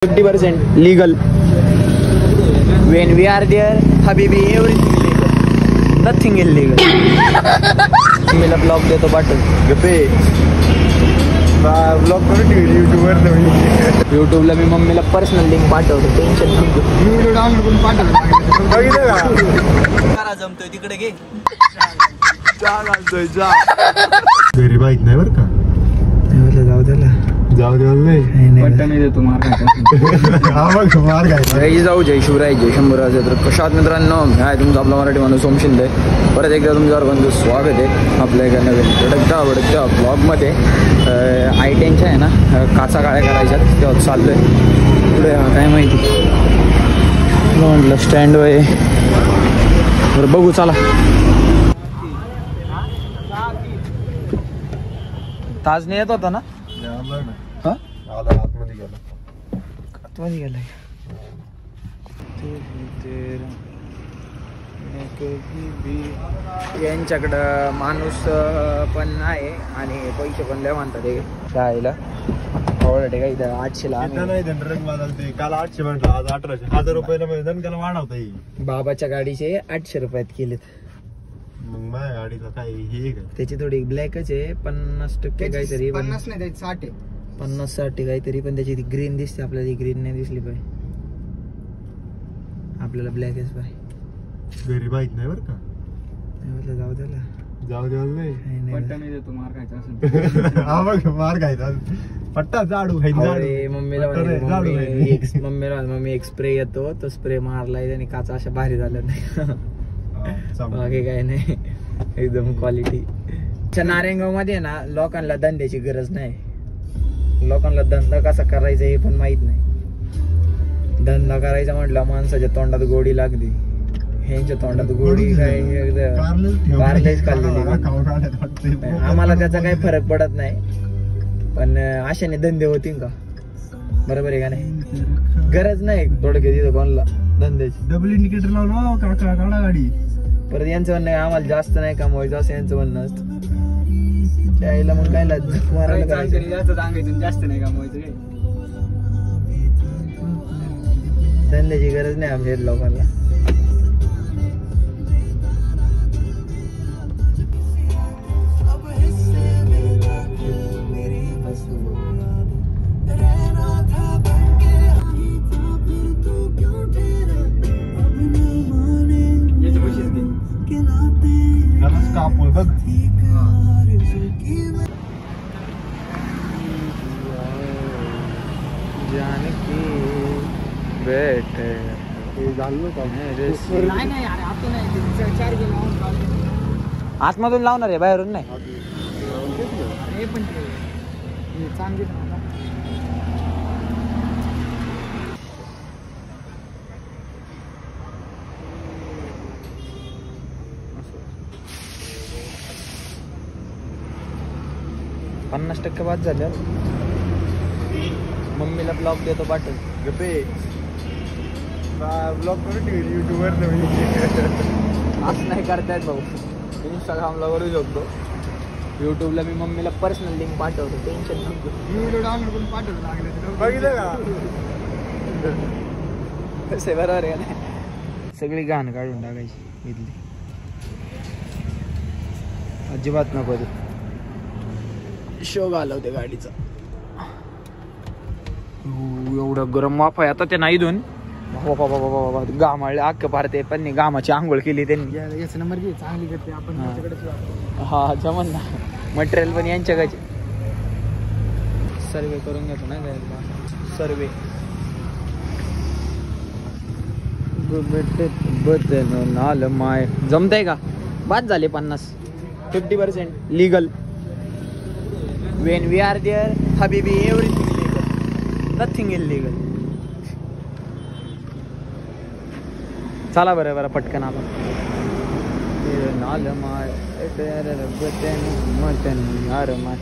50% legal. When we are there, Habibi, everything legal. Nothing illegal. मेरा blog देतो पाठवून. गप्पे ब्लॉग करून युट्यूबवर युट्यूबला मी मम्मीला पर्सनल लिंक पाठवतो. टेन्शन नको. व्हिडिओ डाउनलोड करून पाठवतो. बघितलं का? करा जमतोय तिकडे घे. जा घालतोय जा. घरी माहित नाही बरं का? जाऊ त्याला. जाऊ दे नाही. पट्टाने देतो मार खायचा. हा बघ मार खायचा. जय जाऊ जय शिवराय जय शंभूराज. तर कशात मित्रांनो, हाय तुमचा आपला मराठी माणूस सोम शिंदे. परत एकदा तुमच्यावर बंधू स्वागत आहे आपल्या एका नवीन भडकत्या ब्लॉगमध्ये. I10च्या आहे ना काचा काळ्या करायच्यात, तेव्हा चाललोय पुढे. काय माहिती म्हटलं स्टँड आहे. बरं बघू चला. ताजने येत होता ना? हा आतमध्ये गेला. आतमध्ये गेलाय. यांच्याकडं माणूस पण आहे आणि पैसे पण लय म्हणतात ते शाळेला. आवडते का इथं 800ला नाही रंग बदलते. काल 800 म्हटलं, आज 1800. 1000 रुपयाला दणकाला वाढवता येईल. बाबाच्या गाडीचे 800 रुपयात केलेत. मग माझ्या गाडीला काय हे काय? त्याची थोडी ब्लॅकच आहे. 50% काहीतरी. 50 नाही 60 आहे. 50-60 काहीतरी. पण त्याची ती ग्रीन दिसते आपल्याला. ती ग्रीन नाही दिसली पाहिजे आपल्याला. ब्लॅकच पाहिजे. घरी माहित नाही बरं का? जाऊ त्याला. जाऊ दे नाही. पट्टाने देतो मार खायचा असेल. हा बघ मार खायचा. पट्टा झाडू मम्मीला मम्मी एक स्प्रे येतो, तो स्प्रे मारलाय आणि काचा अशा भारी झाल्या नाही. बाकी काय नाही, एकदम क्वालिटी. नारायणगाव मध्ये ना लोकांना धंद्याची गरज नाही. लोकांना धंदा कसा करायचा हे पण माहित नाही. धंदा करायचा म्हटलं माणसाच्या तोंडात गोडी लागली. ह्यांच्या तोंडात गोडी काय कारलेच खाल्लेली. आम्हाला त्याचा काही फरक पडत नाही, पण अशाने धंदे होतील का? बरोबर आहे का नाही? गरज नाही थोडक्यात तिथं कोणाला धंद्याची. डबल इंडिकेटर लावून काका काढा गाडी. परत यांचं म्हणणं आम्हाला जास्त नाही कमवायचं असं यांचं म्हणणं असतं. त्याला मग काय झक मारायला जास्त नाही कमवायचं. धंद्याची गरज नाही आमच्या लोकांना. बघ जानकी बैठे आतमधून लावणार आहे, बाहेरून नाही. पन्नास 50% बाद झाले. मम्मीला ब्लॉग देतो पाठवून. गप्पे ब्लॉग करून युट्यूबवर असं नाही करतायत भाऊ. इंस्टाग्रामला करू शकतो. युट्यूबला मी मम्मीला पर्सनल लिंक पाठवतो. टेन्शन नको. व्हिडिओ डाउनलोड करून पाठवतो. बघितलं का? तसे बरोबर आहे ना. सगळी घाण काढून टाकायची इथली. अजिबात नको ते शो घालवते गाडीचा. एवढं गरम वाफ आहे आता. ते नाही दोन गामाळले अख्ख पारते. पण गामाची आंघोळ केली त्यांनी. याचा नंबर घे, चांगली करते आपण. हा जमन ना. मटेरियल पण यांच्याकडे. सर्वे करून घेतो ना सर्वे. नाल माय जमतंय का? बाद झाले 50% legal. When we are there, Habibi, everything legal. Nothing illegal. चला बरं बरं पटकन आपण.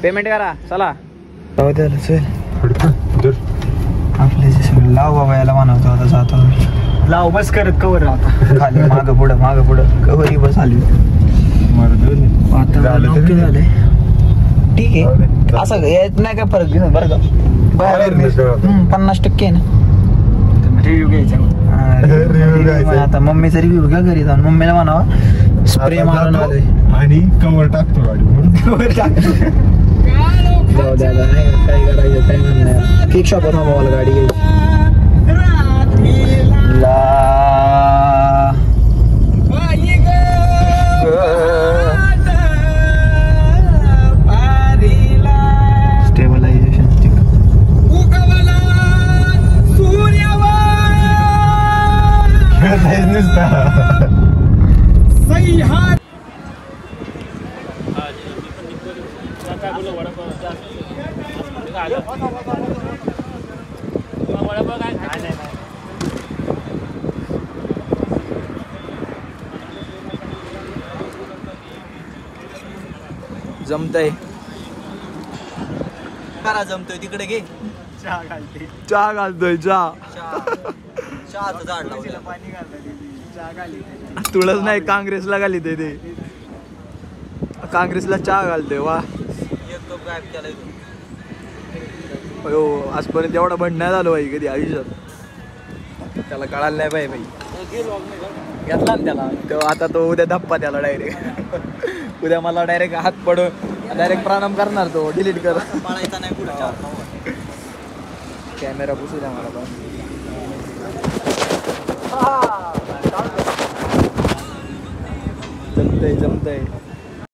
पेमेंट करा चला. आपले लाव बाबा याला मानवतो. आता जातो लाव बस करत कवर आता खाली मागं पुढं कवरी बस आली. आता झाले. ठीक आहे. असं येत नाही काय फरक बरं का? 50% आहे ना. रिव्ह्यू घ्यायचा Review घ्यायचा. आता मम्मीचा रिव्ह्यू घ्या घरी जाऊन मम्मीला म्हणावा स्प्रे मारून आता आलोय. जातो आणि कवर टाकतो गाडी जाऊ द्या आता नाही काय करायचं काय म्हणणार केक शॉप थांबवायला गाडी घ्यायची. स्टेबलायझेशन जमतय करा जमतोय तिकडे घे चहा घालतोय चहा चहाचं झाड लावलं पाणी घालतं तुळस नाही काँग्रेसला घाली ते काँग्रेसला चहा घालतोय वा. एक कप गायब केलाय तू. अयो आजपर्यंत एवढा भंड नाही झालो बाई कधी आयुष्यात. त्याला कळायला नाही बाई घेतला ना त्याला तेव्हा आता तो उद्या धप्पा त्याला डायरेक्ट उद्या मला डायरेक्ट हात पडून डायरेक्ट प्रणाम करणार तो डिलीट कर. पळायचा नाही पुढे चहा. कॅमेरा पुसू द्या मला पण. जमतय